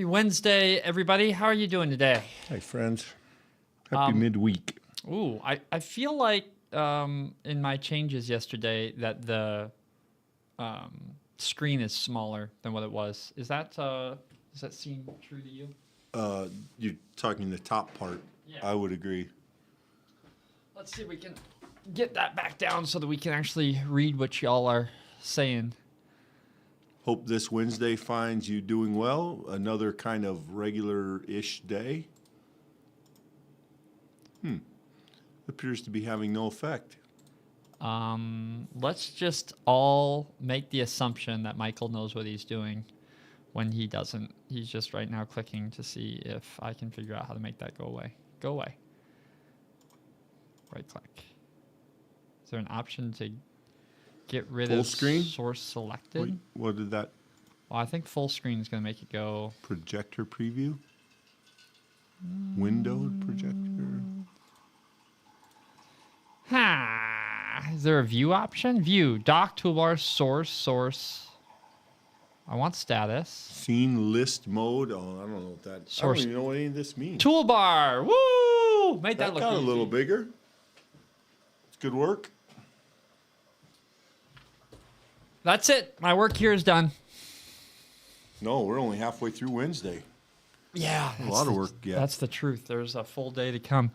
Happy Wednesday, everybody. How are you doing today? Hey, friends. Happy midweek. Ooh, I feel like in my changes yesterday that the screen is smaller than what it was. Does that seem true to you? You're talking the top part. Yeah. I would agree. Let's see if we can get that back down so that we can actually read what y'all are saying. Hope this Wednesday finds you doing well. Another kind of regular-ish day. Appears to be having no effect. Let's just all make the assumption that Michael knows what he's doing when he doesn't. He's just right now clicking to see if I can figure out how to make that go away. Go away. Right click. Is there an option to get rid Full of screen? source selected? Wait, what did that? Well, I think full screen is going to make it go. Projector preview? Windowed projector? Is there a view option? View, dock, toolbar, source. I want status. Scene list mode? Oh, I don't know what that... Source. I don't even know what any of this means. Toolbar, woo! Made that look got easy. a little bigger. It's good work. That's it. My work here is done. No, we're only halfway through Wednesday. Yeah. A lot of work yet. That's the truth. There's a full day to come.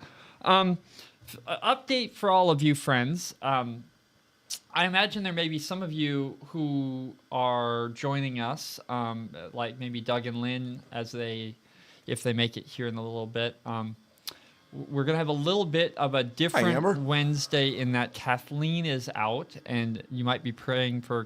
Update for all of you friends. I imagine there may be some of you who are joining us, like maybe Doug and Lynn, if they make it here in a little bit. We're going to have a little bit of a different Wednesday in that Kathleen is out, and you might be praying for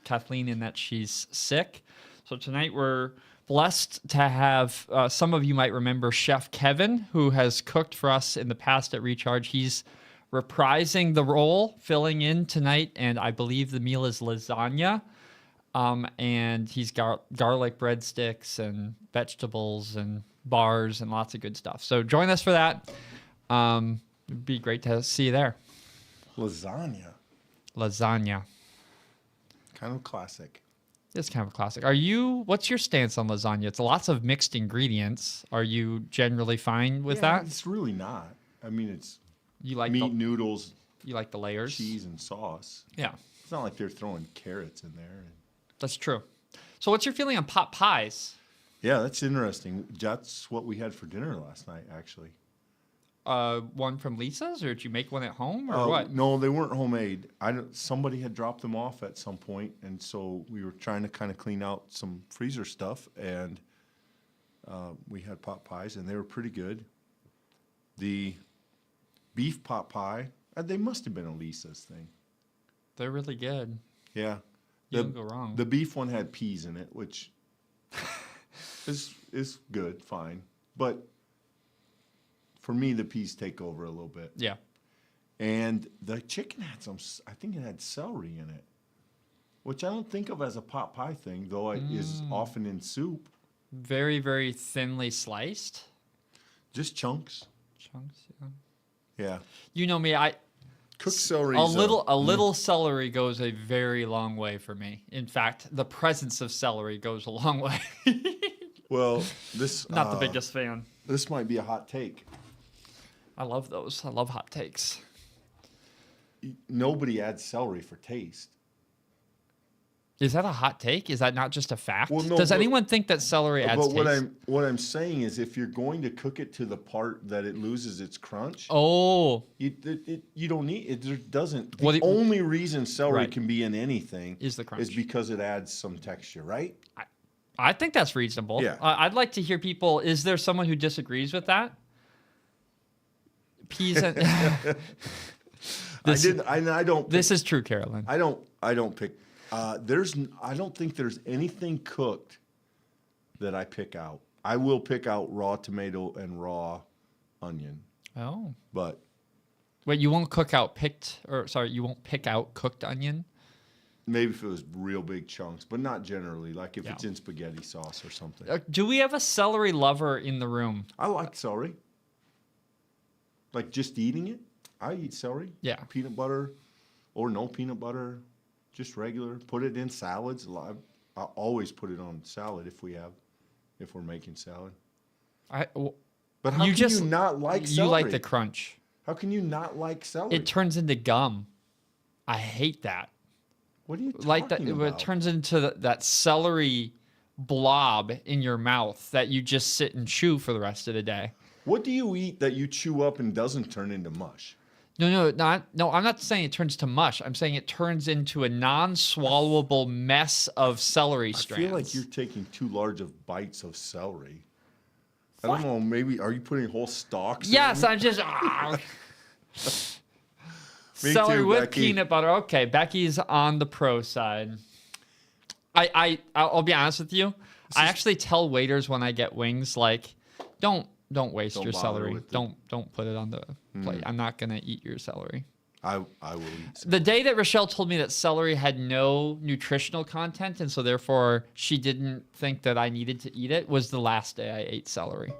Kathleen in that she's sick. So tonight we're blessed to have, some of you might remember Chef Kevin, who has cooked for us in the past at Recharge. He's reprising the role, filling in tonight, and I believe the meal is lasagna. And he's garlic breadsticks and vegetables and bars and lots of good stuff. So join us for that. It'd be great to see you there. Lasagna. Kind of classic. It's kind of a classic. What's your stance on lasagna? It's lots of mixed ingredients. Are you generally fine with that? It's really not. I mean, it's You like meat, noodles, you like the layers? cheese, and sauce. Yeah. It's not like they're throwing carrots in there. That's true. So what's your feeling on pot pies? Yeah, that's interesting. That's what we had for dinner last night, actually. One from Lisa's, or did you make one at home, or what? No, they weren't homemade. Somebody had dropped them off at some point, and so we were trying to kind of clean out some freezer stuff, and we had pot pies, and they were pretty good. The beef pot pie, they must have been a Lisa's thing. They're really good. Yeah. You don't go wrong. The beef one had peas in it, which is good, fine. But for me, the peas take over a little bit. Yeah. And the chicken had I think it had celery in it, which I don't think of as a pot pie thing, though it is often in soup. Very, very thinly sliced. Just chunks. Chunks, yeah. Yeah. You know me, Cooked celery. A little celery goes a very long way for me. In fact, the presence of celery goes a long way. Well, this not the biggest fan. This might be a hot take. I love those. I love hot takes. Nobody adds celery for taste. Is that a hot take? Is that not just a fact? Well, no, Does anyone think that celery adds taste? But what I'm saying is, if you're going to cook it to the part that it loses its crunch, you don't need it. It doesn't. The only reason celery can be in anything is the crunch. Is because it adds some texture, right? I think that's reasonable. Yeah. I'd like to hear people. Is there someone who disagrees with that? Peas and I don't. This is true, Carolyn. I don't pick. I don't think there's anything cooked that I pick out. I will pick out raw tomato and raw onion. Oh. But wait, you won't pick out cooked onion? Maybe if it was real big chunks, but not generally. Like if it's in spaghetti sauce or something. Do we have a celery lover in the room? I like celery. Like just eating it. I eat celery. Yeah. Peanut butter or no peanut butter. Just regular. Put it in salads. I always put it on salad if we have if we're making salad. But how can you not like celery? You like the crunch. How can you not like celery? It turns into gum. I hate that. What are you talking like that? about? It turns into that celery blob in your mouth that you just sit and chew for the rest of the day. What do you eat that you chew up and doesn't turn into mush? No. I'm not saying it turns to mush. I'm saying it turns into a non-swallowable mess of celery strands. I feel like you're taking too large of bites of celery. I don't know. Maybe are you putting whole stalks? Yes, in? I'm just. Me Celery too, with Becky. peanut butter. Okay, Becky's on the pro side. I'll be honest with you. I actually tell waiters when I get wings, like, don't waste your bother celery. with it. Don't put it on the plate. I'm not gonna eat your celery. I will eat celery. The day that Rochelle told me that celery had no nutritional content, and so therefore she didn't think that I needed to eat it, was the last day I ate celery.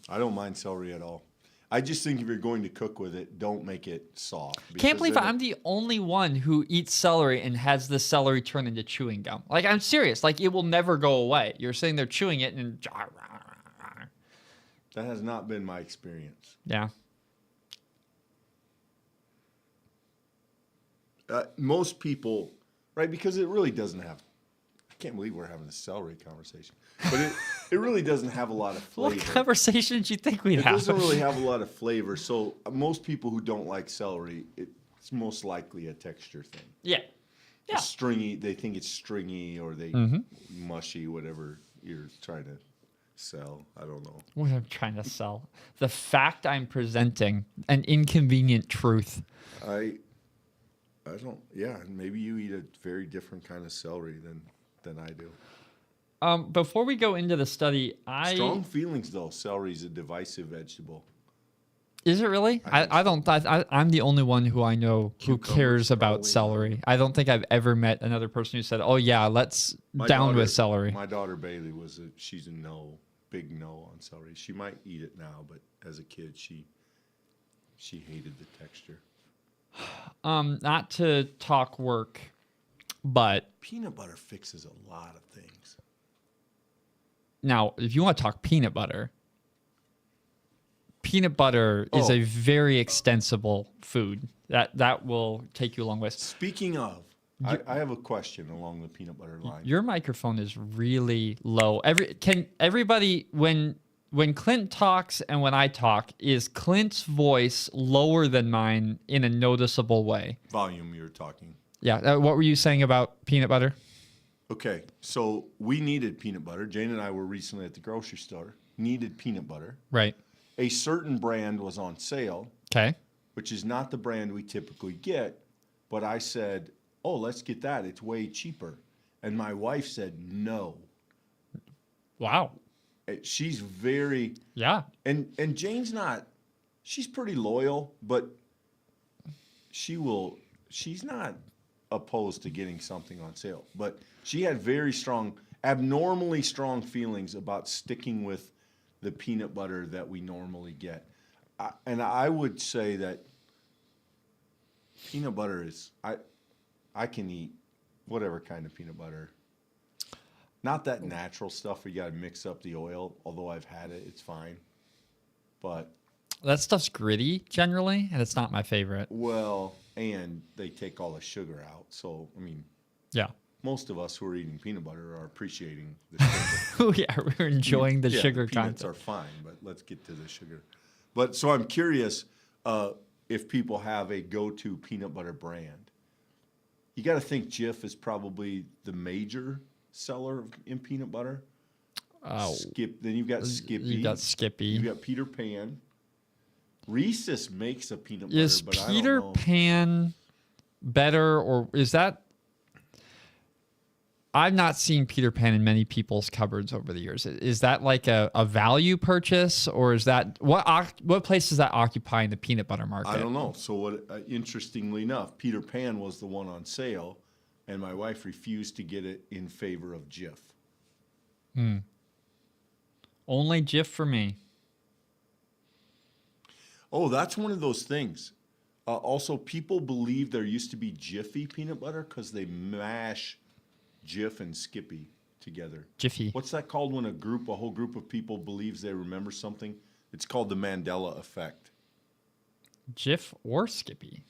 I don't mind celery at all. I just think if you're going to cook with it, don't make it soft. Can't believe then I'm the only one who eats celery and has the celery turn into chewing gum. Like, I'm serious. Like, it will never go away. You're sitting there chewing it and... That has not been my experience. Yeah. Most people, right, because it really doesn't have, I can't believe we're having a celery conversation, but it really doesn't have a lot of flavor. What conversation did you think we'd It have? doesn't really have a lot of flavor, so most people who don't like celery, it's most likely a texture thing. Yeah. Yeah. Stringy, they think it's stringy or they mushy, whatever you're trying to sell. I don't know. What I'm trying to sell. The fact I'm presenting, an inconvenient truth. I don't. Yeah, maybe you eat a very different kind of celery than I do. Before we go into the study, Strong feelings though. Celery is a divisive vegetable. Is it really? I'm the only one who I know who cares about probably celery. I don't think I've ever met another person who said, "Oh yeah, let's down with celery." My daughter Bailey she's a big no on celery. She might eat it now, but as a kid she hated the texture. Not to talk work, but Peanut butter fixes a lot of things. now if you want to talk peanut butter is a very extensible food that will take you a long way. Speaking of, I have a question along the peanut butter line. Your microphone is really low. Can everybody when Clint talks and when I talk, is Clint's voice lower than mine in a noticeable way? Volume you're talking. Yeah. What were you saying about peanut butter? Okay, so we needed peanut butter. Jane and I were recently at the grocery store. Needed peanut butter. Right. A certain brand was on sale. Okay. Which is not the brand we typically get. But I said, oh, let's get that. It's way cheaper. And my wife said no. Wow. She's very... Yeah. And Jane's not... She's pretty loyal, but she's not opposed to getting something on sale. But she had very strong, abnormally strong feelings about sticking with the peanut butter that we normally get. And I would say that peanut butter is... I can eat whatever kind of peanut butter. Not that natural stuff where you got to mix up the oil, although I've had it, it's fine. But that stuff's gritty generally, and it's not my favorite. Well, and they take all the sugar out. So, I mean, yeah. Most of us who are eating peanut butter are appreciating the sugar. Yeah, we're enjoying the sugar peanuts content. are fine, but let's get to the sugar. But so I'm curious if people have a go-to peanut butter brand. You got to think Jif is probably the major seller in peanut butter. Oh. Then you've got Skippy. You got Skippy. You've got Peter Pan. Reese's makes a peanut butter, Is but Peter I don't know. Pan better, or is that... I've not seen Peter Pan in many people's cupboards over the years. Is that like a value purchase, or is that... What place does that occupy in the peanut butter market? I don't know. So interestingly enough, Peter Pan was the one on sale, and my wife refused to get it in favor of Jif. Only Jif for me. Oh, that's one of those things. Also, people believe there used to be Jiffy peanut butter because they mash Jif and Skippy together. Jiffy. What's that called when a whole group of people believes they remember something? It's called the Mandela effect. Jif or Skippy.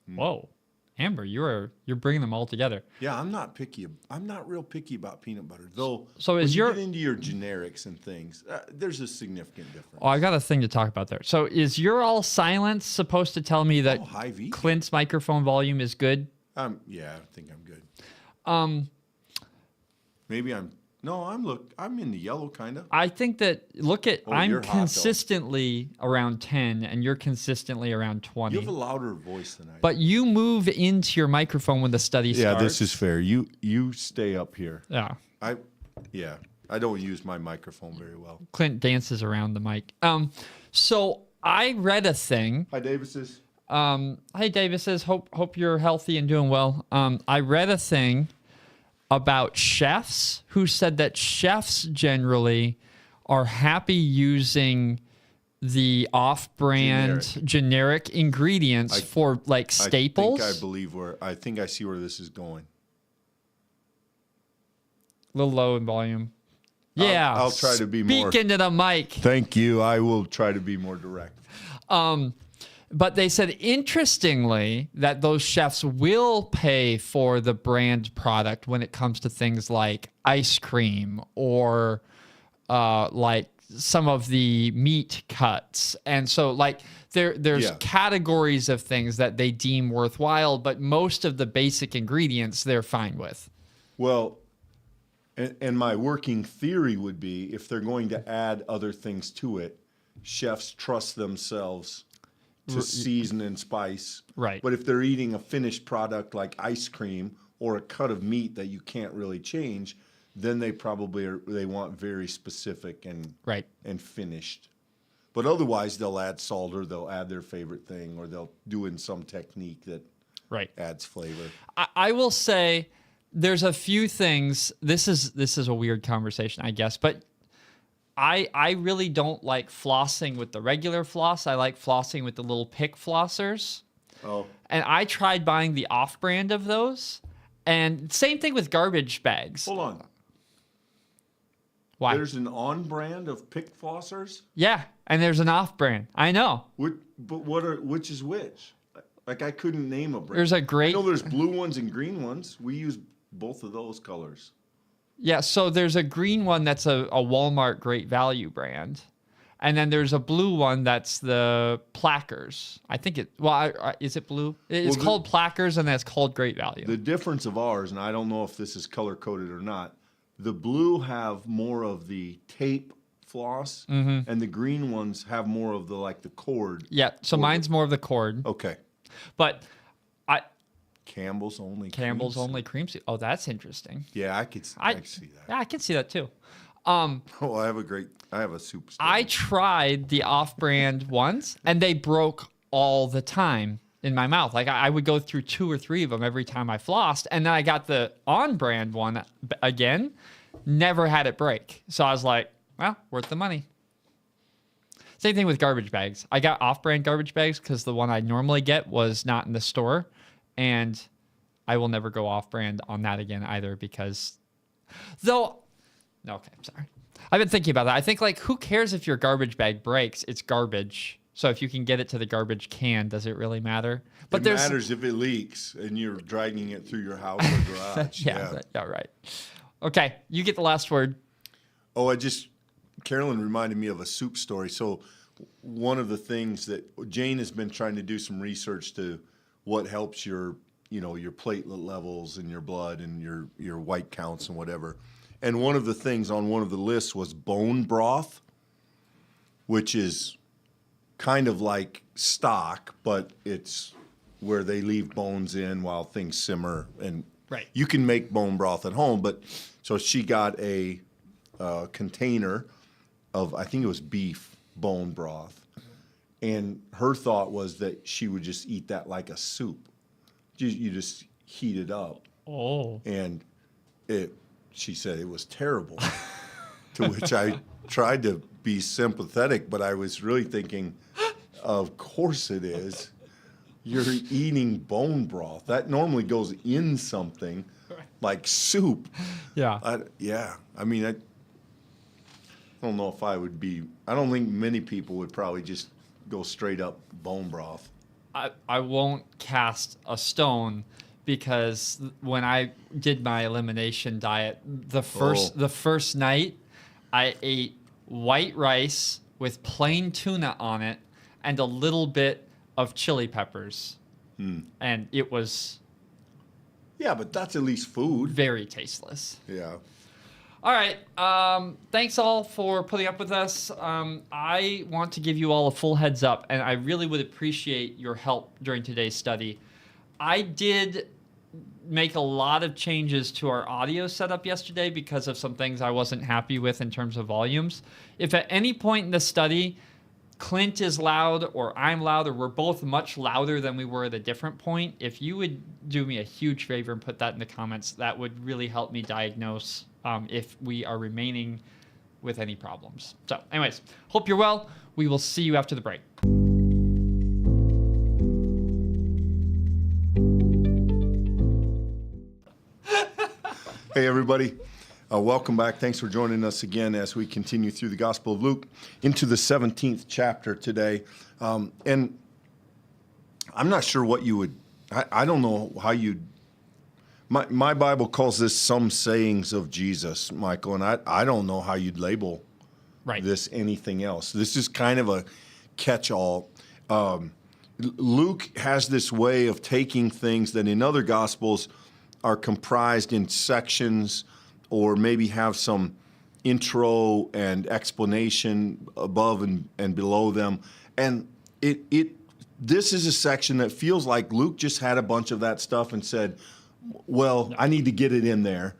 Whoa. Amber, you're bringing them all together. Yeah, I'm not picky. I'm not real picky about peanut butter, though. So when is you your get into your generics and things, there's a significant difference. Oh, I got a thing to talk about there. So is your all silence supposed to tell me that high V. Clint's microphone volume is good? Yeah, I think I'm good. Maybe I'm in the yellow kind of. I think that I'm you're hot, though. consistently around 10 and you're consistently around 20. You have a louder voice than I do. But you move into your microphone when the study starts. Yeah, this is fair. You stay up here. Yeah. I don't use my microphone very well. Clint dances around the mic. So I read a thing. Hi, Davises. Hey, Davises. Hope you're healthy and doing well. I read a thing about chefs who said that chefs generally are happy using the off-brand generic ingredients for like staples. I think I see where this is going. A little low in volume. Yeah. I'll try to be more. Speak into the mic. Thank you. I will try to be more direct. But they said, interestingly, that those chefs will pay for the brand product when it comes to things like ice cream or like some of the meat cuts. And so like there's categories of things that they deem worthwhile, but most of the basic ingredients they're fine with. Well, and my working theory would be if they're going to add other things to it, chefs trust themselves to season and spice. Right. But if they're eating a finished product like ice cream or a cut of meat that you can't really change, then they probably they want very specific and finished. But otherwise, they'll add salt or they'll add their favorite thing or they'll do in some technique that adds flavor. I will say there's a few things. This is a weird conversation, I guess, but I really don't like flossing with the regular floss. I like flossing with the little pick flossers. Oh. And I tried buying the off-brand of those. And same thing with garbage bags. Hold on. Why? There's an on-brand of pick flossers? Yeah, and there's an off-brand. I know. Which is which? Like I couldn't name a brand. There's a great... I know there's blue ones and green ones. We use both of those colors. Yeah, so there's a green one that's a Walmart Great Value brand. And then there's a blue one that's the Plackers. I think is it blue? It's called Plackers and that's called Great Value. The difference of ours, and I don't know if this is color-coded or not, the blue have more of the tape floss, and the green ones have more of the cord. Yeah, so mine's more of the cord. Okay. But Campbell's only cream seed. Oh, that's interesting. Yeah, I could see that. Yeah, I can see that too. I have a soup story. I tried the off-brand ones, and they broke all the time in my mouth. Like I would go through 2 or 3 of them every time I flossed, and then I got the on-brand one again, never had it break. So I was like, well, worth the money. Same thing with garbage bags. I got off-brand garbage bags because the one I normally get was not in the store, and I will never go off-brand on that again either because, okay, I'm sorry. I've been thinking about that. I think who cares if your garbage bag breaks? It's garbage. So if you can get it to the garbage can, does it really matter? But it matters if it leaks and you're dragging it through your house or garage. Yeah, right. Okay, you get the last word. Oh, Carolyn reminded me of a soup story. So one of the things that Jane has been trying to do some research to what helps your platelet levels in your blood and your white counts and whatever. And one of the things on one of the lists was bone broth, which is kind of like stock, but it's where they leave bones in while things simmer. And you can make bone broth at home, but so she got a container of, I think it was beef bone broth. And her thought was that she would just eat that like a soup. You just heat it up. Oh. And she said it was terrible, to which I tried to be sympathetic, but I was really thinking, of course it is. You're eating bone broth. That normally goes in something like soup. Yeah. I mean, I don't know if I would be. I don't think many people would probably just go straight up bone broth. I won't cast a stone because when I did my elimination diet, the first night I ate white rice with plain tuna on it and a little bit of chili peppers. And it was Yeah, but that's at least food. very tasteless. Yeah. All right. Thanks all for putting up with us. I want to give you all a full heads up, and I really would appreciate your help during today's study. I did make a lot of changes to our audio setup yesterday because of some things I wasn't happy with in terms of volumes. If at any point in the study Clint is loud or I'm loud or we're both much louder than we were at a different point, if you would do me a huge favor and put that in the comments, that would really help me diagnose if we are remaining with any problems. So anyways, hope you're well. We will see you after the break. Hey, everybody. Welcome back. Thanks for joining us again as we continue through the Gospel of Luke into the 17th chapter today. And I'm not sure what you would, I don't know how you'd, my Bible calls this some sayings of Jesus, Michael, and I don't know how you'd label this anything else. This is kind of a catch-all. Luke has this way of taking things that in other Gospels are comprised in sections or maybe have some intro and explanation above and below them. And this is a section that feels like Luke just had a bunch of that stuff and said, well, I need to get it in there.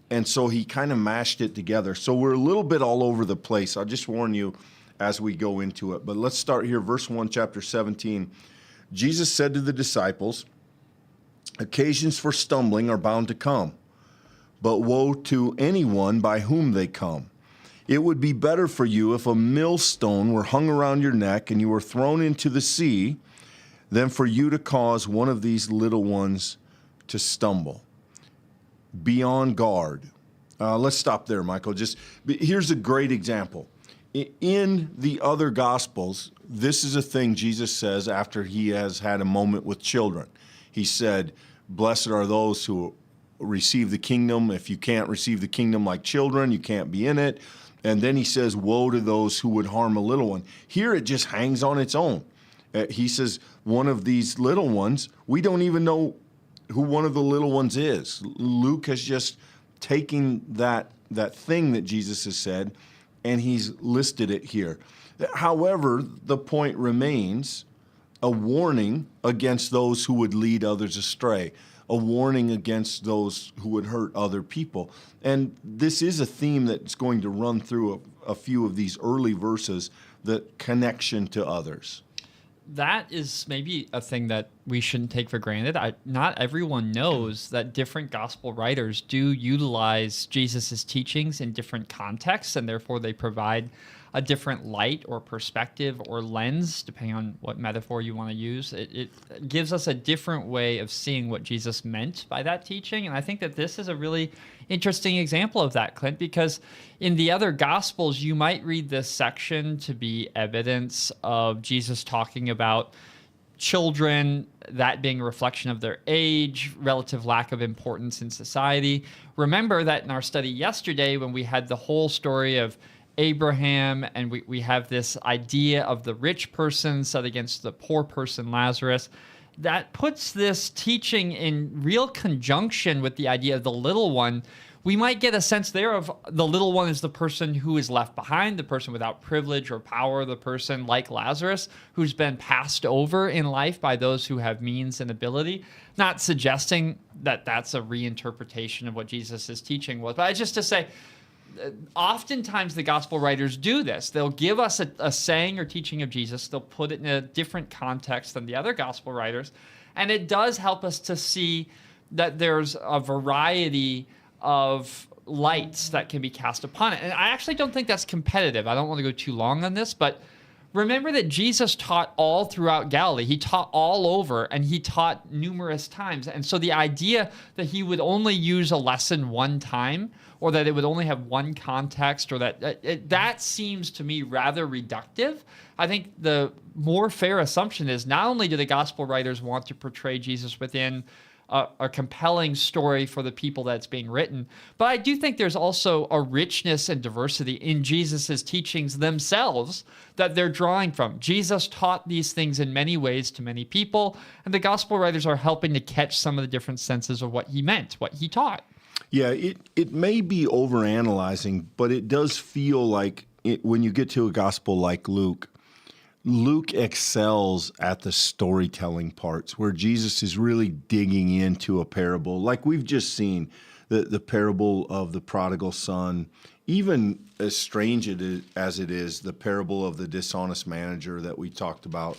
And so he kind of mashed it together. So we're a little bit all over the place. I'll just warn you as we go into it. But let's start here, verse 1, chapter 17. Jesus said to the disciples, occasions for stumbling are bound to come, but woe to anyone by whom they come. It would be better for you if a millstone were hung around your neck and you were thrown into the sea than for you to cause one of these little ones to stumble. Be on guard. Let's stop there, Michael. Here's a great example. In the other Gospels, this is a thing Jesus says after he has had a moment with children. He said, blessed are those who receive the kingdom. If you can't receive the kingdom like children, you can't be in it. And then he says, woe to those who would harm a little one. Here it just hangs on its own. He says, one of these little ones, we don't even know who one of the little ones is. Luke has just taken that thing that Jesus has said, and he's listed it here. However, the point remains a warning against those who would lead others astray, a warning against those who would hurt other people. And this is a theme that's going to run through a few of these early verses, the connection to others. That is maybe a thing that we shouldn't take for granted. Not everyone knows that different gospel writers do utilize Jesus's teachings in different contexts, and therefore they provide a different light or perspective or lens, depending on what metaphor you want to use. It gives us a different way of seeing what Jesus meant by that teaching. And I think that this is a really interesting example of that, Clint, because in the other Gospels, you might read this section to be evidence of Jesus talking about children, that being a reflection of their age, relative lack of importance in society. Remember that in our study yesterday, when we had the whole story of Abraham, and we have this idea of the rich person set against the poor person, Lazarus, that puts this teaching in real conjunction with the idea of the little one. We might get a sense there of the little one is the person who is left behind, the person without privilege or power, the person like Lazarus who's been passed over in life by those who have means and ability. Not suggesting that that's a reinterpretation of what Jesus' teaching was, but just to say, oftentimes the gospel writers do this. They'll give us a saying or teaching of Jesus. They'll put it in a different context than the other gospel writers. And it does help us to see that there's a variety of lights that can be cast upon it. And I actually don't think that's competitive. I don't want to go too long on this, but remember that Jesus taught all throughout Galilee. He taught all over, and he taught numerous times. And so the idea that he would only use a lesson one time, or that it would only have one context, or that seems to me rather reductive. I think the more fair assumption is not only do the gospel writers want to portray Jesus within a compelling story for the people that's being written, but I do think there's also a richness and diversity in Jesus's teachings themselves that they're drawing from. Jesus taught these things in many ways to many people, and the gospel writers are helping to catch some of the different senses of what he meant, what he taught. Yeah, it may be overanalyzing, but it does feel like when you get to a gospel like Luke excels at the storytelling parts where Jesus is really digging into a parable, like we've just seen, the parable of the prodigal son, even as strange as it is, the parable of the dishonest manager that we talked about.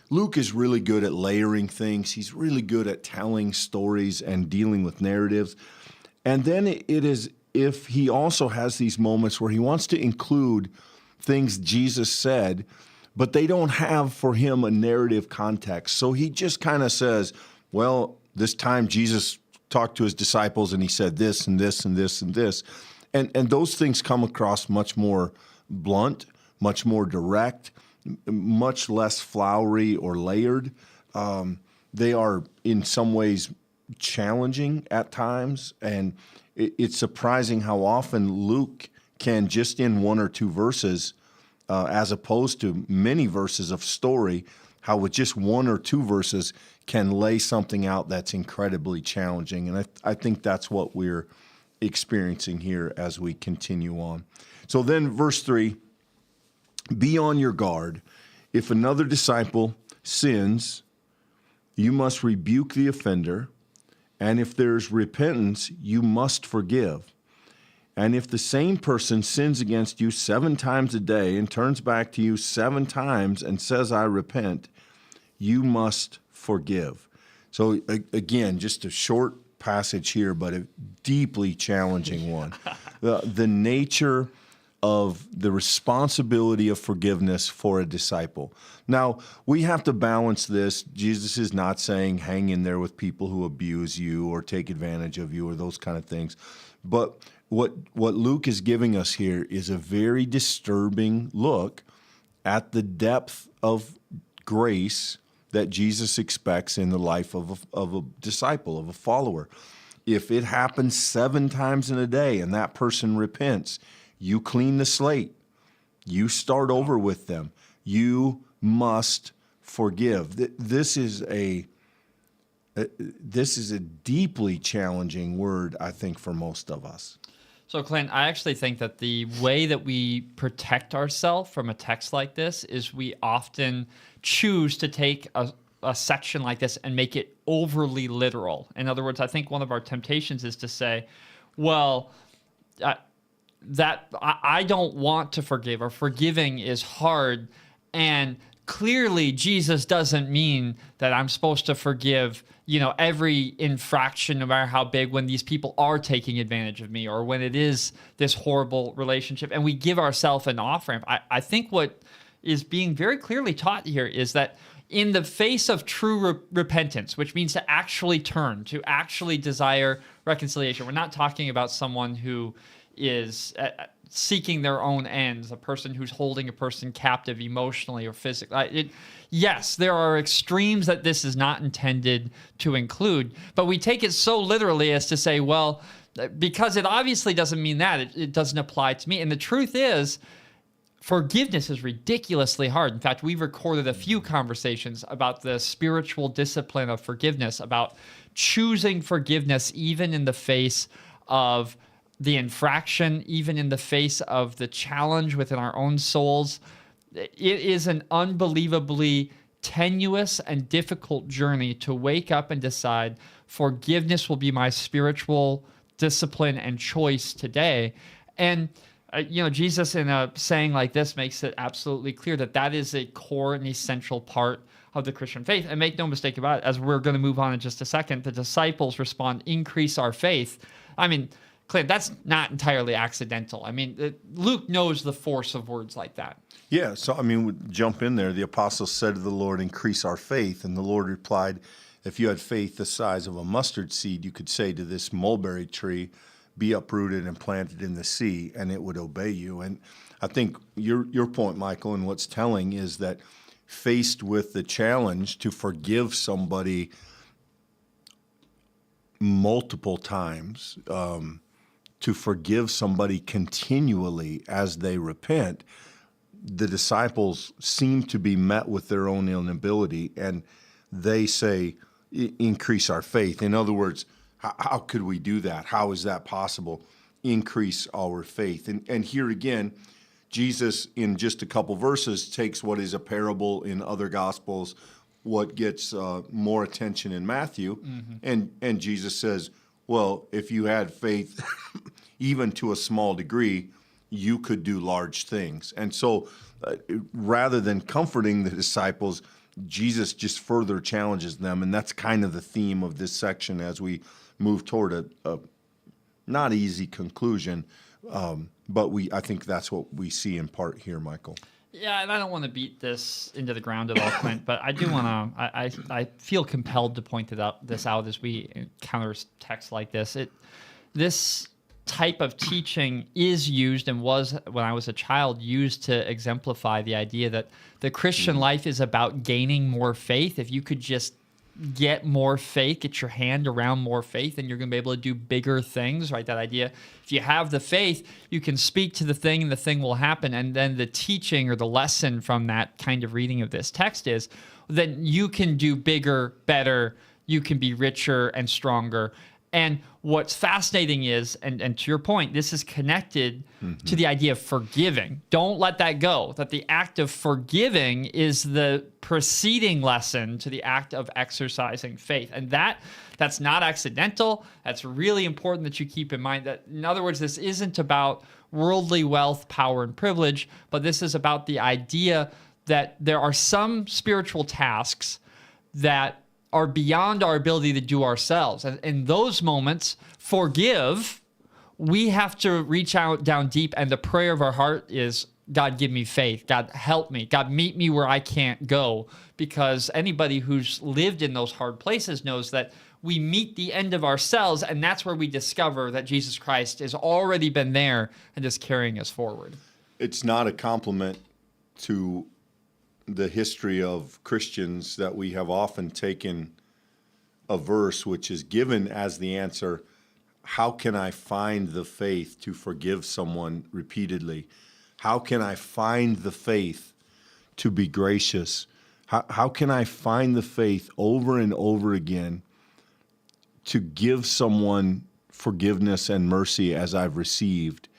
Luke is really good at layering things. He's really good at telling stories and dealing with narratives. And then it is if he also has these moments where he wants to include things Jesus said, but they don't have for him a narrative context. So he just kind of says, well, this time Jesus talked to his disciples and he said this and this and this and this. And those things come across much more blunt, much more direct, much less flowery or layered. They are in some ways challenging at times. And it's surprising how often Luke can just in one or two verses, as opposed to many verses of story, how with just one or two verses can lay something out that's incredibly challenging. And I think that's what we're experiencing here as we continue on. So then verse 3, be on your guard. If another disciple sins, you must rebuke the offender. And if there's repentance, you must forgive. And if the same person sins against you 7 times a day and turns back to you 7 times and says, I repent, you must forgive. So again, just a short passage here, but a deeply challenging one. The nature of the responsibility of forgiveness for a disciple. Now, we have to balance this. Jesus is not saying hang in there with people who abuse you or take advantage of you or those kind of things. But what Luke is giving us here is a very disturbing look at the depth of grace that Jesus expects in the life of a disciple, of a follower. If it happens 7 times in a day and that person repents, you clean the slate. You start over with them. You must forgive. This is a deeply challenging word, I think, for most of us. So, Clint, I actually think that the way that we protect ourselves from a text like this is we often choose to take a section like this and make it overly literal. In other words, I think one of our temptations is to say, well, that I don't want to forgive, or forgiving is hard, and clearly Jesus doesn't mean that I'm supposed to forgive, every infraction, no matter how big, when these people are taking advantage of me, or when it is this horrible relationship, and we give ourselves an off-ramp. I think what is being very clearly taught here is that in the face of true repentance, which means to actually turn, to actually desire reconciliation, we're not talking about someone who is seeking their own ends, a person who's holding a person captive emotionally or physically. Yes, there are extremes that this is not intended to include, but we take it so literally as to say, well, because it obviously doesn't mean that, it doesn't apply to me. And the truth is, forgiveness is ridiculously hard. In fact, we've recorded a few conversations about the spiritual discipline of forgiveness, about choosing forgiveness even in the face of the infraction, even in the face of the challenge within our own souls. It is an unbelievably tenuous and difficult journey to wake up and decide forgiveness will be my spiritual discipline and choice today. And Jesus in a saying like this makes it absolutely clear that that is a core and essential part of the Christian faith. And make no mistake about it, as we're going to move on in just a second, the disciples respond, increase our faith. I mean, Clint, that's not entirely accidental. I mean, Luke knows the force of words like that. Yeah, so I mean, we jump in there. The apostles said to the Lord, increase our faith. And the Lord replied, if you had faith the size of a mustard seed, you could say to this mulberry tree, be uprooted and planted in the sea, and it would obey you. And I think your point, Michael, and what's telling is that faced with the challenge to forgive somebody multiple times, to forgive somebody continually as they repent, the disciples seem to be met with their own inability, and they say, increase our faith. In other words, how could we do that? How is that possible? Increase our faith. And here again, Jesus, in just a couple verses, takes what is a parable in other Gospels, what gets more attention in Matthew, and Jesus says, well, if you had faith, even to a small degree, you could do large things. And so rather than comforting the disciples, Jesus just further challenges them, and that's kind of the theme of this section as we move toward a not easy conclusion, but I think that's what we see in part here, Michael. Yeah, and I don't want to beat this into the ground at all, Clint, but I do want to. I feel compelled to point this out as we encounter texts like this. This type of teaching is used and was, when I was a child, used to exemplify the idea that the Christian life is about gaining more faith. If you could just get more faith, get your hand around more faith, and you're going to be able to do bigger things, right? That idea, if you have the faith, you can speak to the thing and the thing will happen. And then the teaching or the lesson from that kind of reading of this text is that you can do bigger, better, you can be richer and stronger. And what's fascinating is, and to your point, this is connected to the idea of forgiving. Don't let that go, that the act of forgiving is the preceding lesson to the act of exercising faith. And that's not accidental. That's really important that you keep in mind that, in other words, this isn't about worldly wealth, power, and privilege, but this is about the idea that there are some spiritual tasks that are beyond our ability to do ourselves. And in those moments, forgive, we have to reach out down deep, and the prayer of our heart is, God, give me faith. God, help me. God, meet me where I can't go. Because anybody who's lived in those hard places knows that we meet the end of ourselves, and that's where we discover that Jesus Christ has already been there and is carrying us forward. It's not a compliment to the history of Christians that we have often taken a verse which is given as the answer, how can I find the faith to forgive someone repeatedly? How can I find the faith to be gracious? How can I find the faith over and over again to give someone forgiveness and mercy as I've received?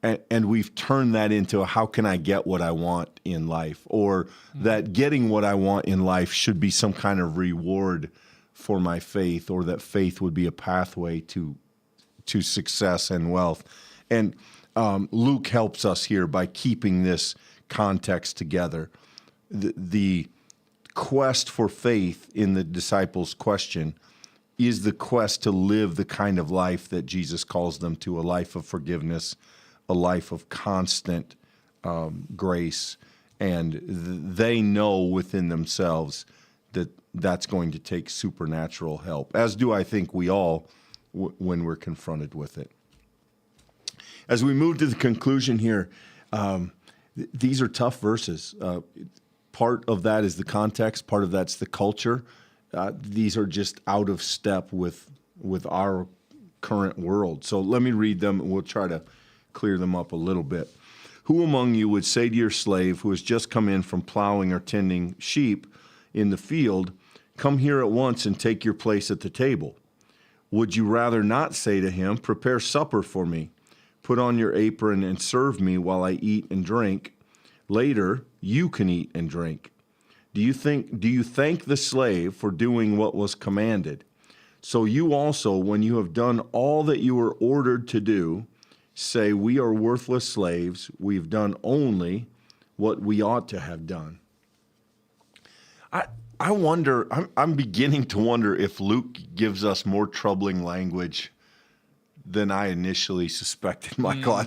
And we've turned that into how can I get what I want in life, or that getting what I want in life should be some kind of reward for my faith, or that faith would be a pathway to success and wealth. And Luke helps us here by keeping this context together. The quest for faith in the disciples' question is the quest to live the kind of life that Jesus calls them to, a life of forgiveness, a life of constant grace, and they know within themselves that that's going to take supernatural help, as do I think we all when we're confronted with it. As we move to the conclusion here, these are tough verses. Part of that is the context, part of that's the culture. These are just out of step with our current world. So let me read them, and we'll try to clear them up a little bit. Who among you would say to your slave who has just come in from plowing or tending sheep in the field, come here at once and take your place at the table? Would you rather not say to him, prepare supper for me, put on your apron and serve me while I eat and drink? Later, you can eat and drink. Do you thank the slave for doing what was commanded? So you also, when you have done all that you were ordered to do, say, we are worthless slaves. We've done only what we ought to have done. I wonder, I'm beginning to wonder if Luke gives us more troubling language than I initially suspected, Michael.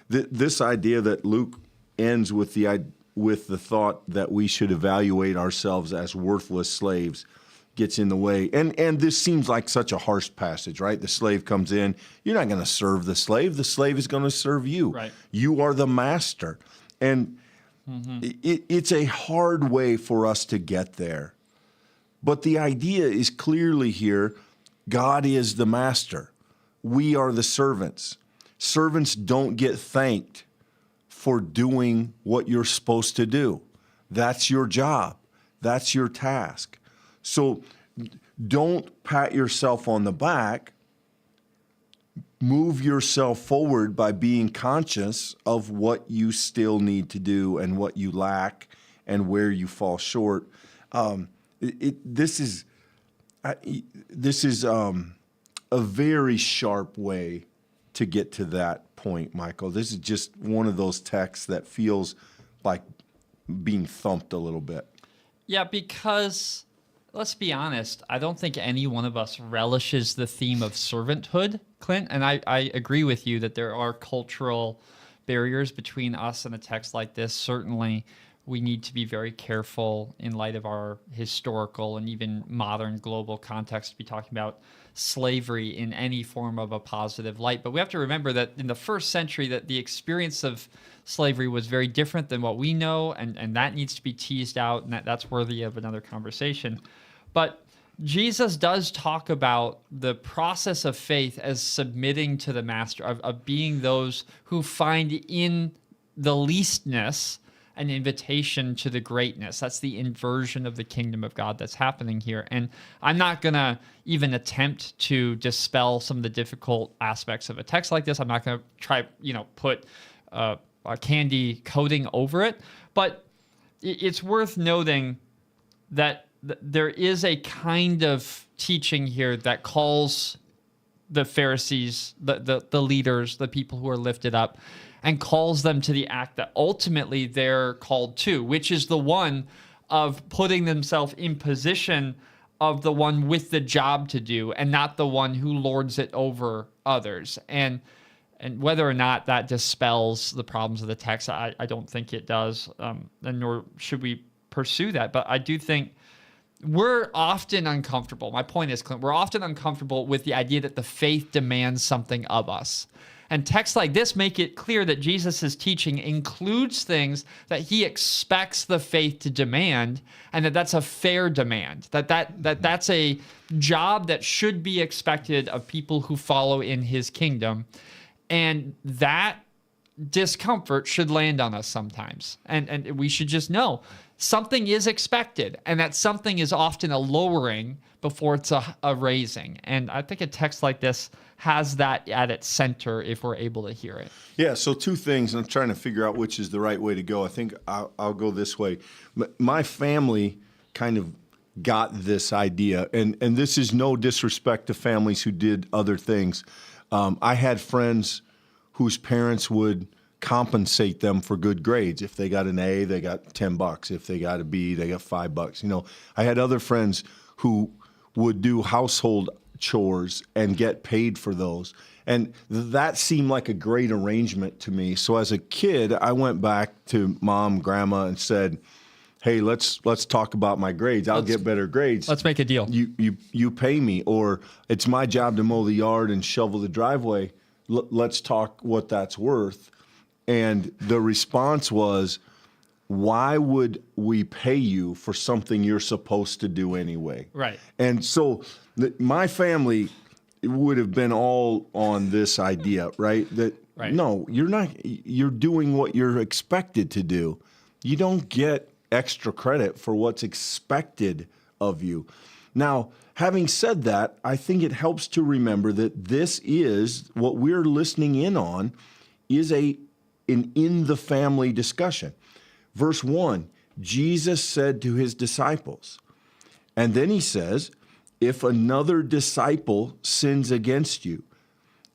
This idea that Luke ends with the thought that we should evaluate ourselves as worthless slaves gets in the way. And this seems like such a harsh passage, right? The slave comes in. You're not going to serve the slave. The slave is going to serve you. Right. You are the master. And it's a hard way for us to get there. But the idea is clearly here, God is the master. We are the servants. Servants don't get thanked for doing what you're supposed to do. That's your job. That's your task. So don't pat yourself on the back. Move yourself forward by being conscious of what you still need to do and what you lack and where you fall short. This is a very sharp way to get to that point, Michael. This is just one of those texts that feels like being thumped a little bit. Yeah, because let's be honest, I don't think any one of us relishes the theme of servanthood, Clint. And I agree with you that there are cultural barriers between us and a text like this. Certainly, we need to be very careful in light of our historical and even modern global context to be talking about slavery in any form of a positive light. But we have to remember that in the first century that the experience of slavery was very different than what we know, and that needs to be teased out, and that's worthy of another conversation. But Jesus does talk about the process of faith as submitting to the master, of being those who find in the leastness an invitation to the greatness. That's the inversion of the kingdom of God that's happening here. And I'm not going to even attempt to dispel some of the difficult aspects of a text like this. I'm not going to try, put a candy coating over it. But it's worth noting that there is a kind of teaching here that calls the Pharisees, the leaders, the people who are lifted up, and calls them to the act that ultimately they're called to, which is the one of putting themselves in position of the one with the job to do and not the one who lords it over others. And whether or not that dispels the problems of the text, I don't think it does, and nor should we pursue that. But I do think we're often uncomfortable. My point is, Clint, we're often uncomfortable with the idea that the faith demands something of us. And texts like this make it clear that Jesus' teaching includes things that he expects the faith to demand, and that's a fair demand, that's a job that should be expected of people who follow in his kingdom. And that discomfort should land on us sometimes. And we should just know something is expected, and that something is often a lowering before it's a raising. And I think a text like this has that at its center if we're able to hear it. Yeah, so two things, and I'm trying to figure out which is the right way to go. I think I'll go this way. My family kind of got this idea, and this is no disrespect to families who did other things. I had friends whose parents would compensate them for good grades. If they got an A, they got $10. If they got a B, they got $5. I had other friends who would do household chores and get paid for those. And that seemed like a great arrangement to me. So as a kid, I went back to mom, grandma, and said, hey, let's talk about my grades. I'll get better grades. Let's make a deal. You pay me, or it's my job to mow the yard and shovel the driveway. Let's talk what that's worth. And the response was, why would we pay you for something you're supposed to do anyway? Right. And so my family would have been all on this idea, right? Right. No, you're not. You're doing what you're expected to do. You don't get extra credit for what's expected of you. Now, having said that, I think it helps to remember that this is what we're listening in on is an in the family discussion. Verse 1, Jesus said to his disciples, and then he says, if another disciple sins against you.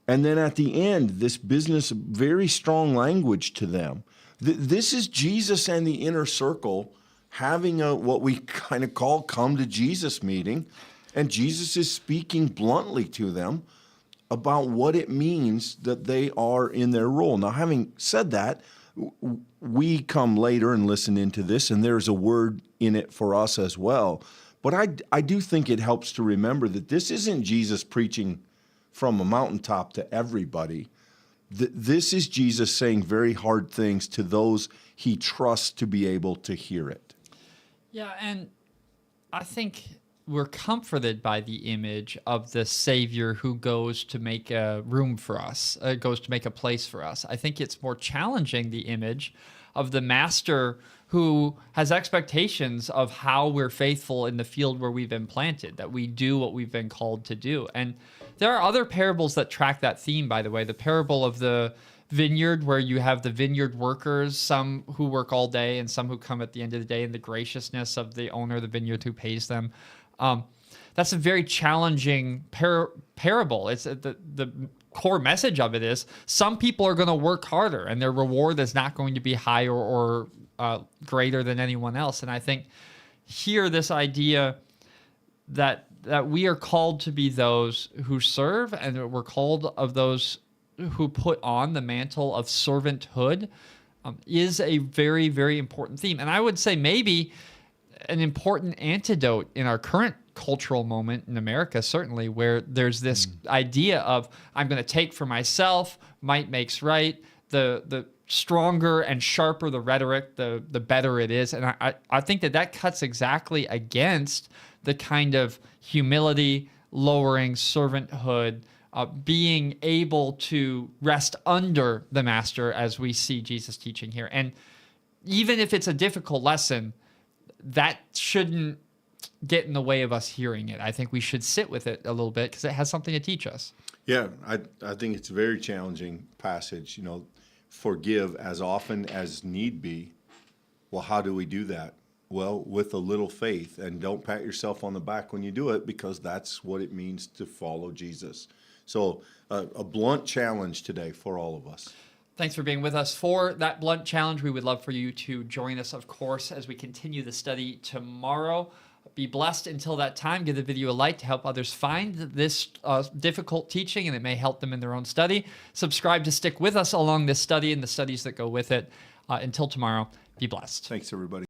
And then at the end, this business, very strong language to them. This is Jesus and the inner circle having what we kind of call come to Jesus meeting. And Jesus is speaking bluntly to them about what it means that they are in their role. Now, having said that, we come later and listen into this, and there's a word in it for us as well. But I do think it helps to remember that this isn't Jesus preaching from a mountaintop to everybody. This is Jesus saying very hard things to those he trusts to be able to hear it. Yeah, and I think we're comforted by the image of the Savior who goes to make a room for us, goes to make a place for us. I think it's more challenging, the image of the Master who has expectations of how we're faithful in the field where we've been planted, that we do what we've been called to do. And there are other parables that track that theme, by the way. The parable of the vineyard, where you have the vineyard workers, some who work all day and some who come at the end of the day, and the graciousness of the owner of the vineyard who pays them. That's a very challenging parable. It's the core message of it is some people are going to work harder and their reward is not going to be higher or greater than anyone else. And I think here this idea that we are called to be those who serve, and that we're called of those who put on the mantle of servanthood is a very, very important theme. And I would say maybe an important antidote in our current cultural moment in America, certainly, where there's this idea of I'm going to take for myself, might makes right, the stronger and sharper the rhetoric, the better it is. And I think that cuts exactly against the kind of humility, lowering servanthood, being able to rest under the Master, as we see Jesus teaching here. And even if it's a difficult lesson, that shouldn't get in the way of us hearing it. I think we should sit with it a little bit because it has something to teach us. Yeah, I think it's a very challenging passage. Forgive as often as need be. Well, how do we do that? Well, with a little faith, and don't pat yourself on the back when you do it, because that's what it means to follow Jesus. So a blunt challenge today for all of us. Thanks for being with us for that blunt challenge. We would love for you to join us, of course, as we continue the study tomorrow. Be blessed until that time. Give the video a like to help others find this difficult teaching, and it may help them in their own study. Subscribe to stick with us along this study and the studies that go with it. Until tomorrow, be blessed. Thanks, everybody.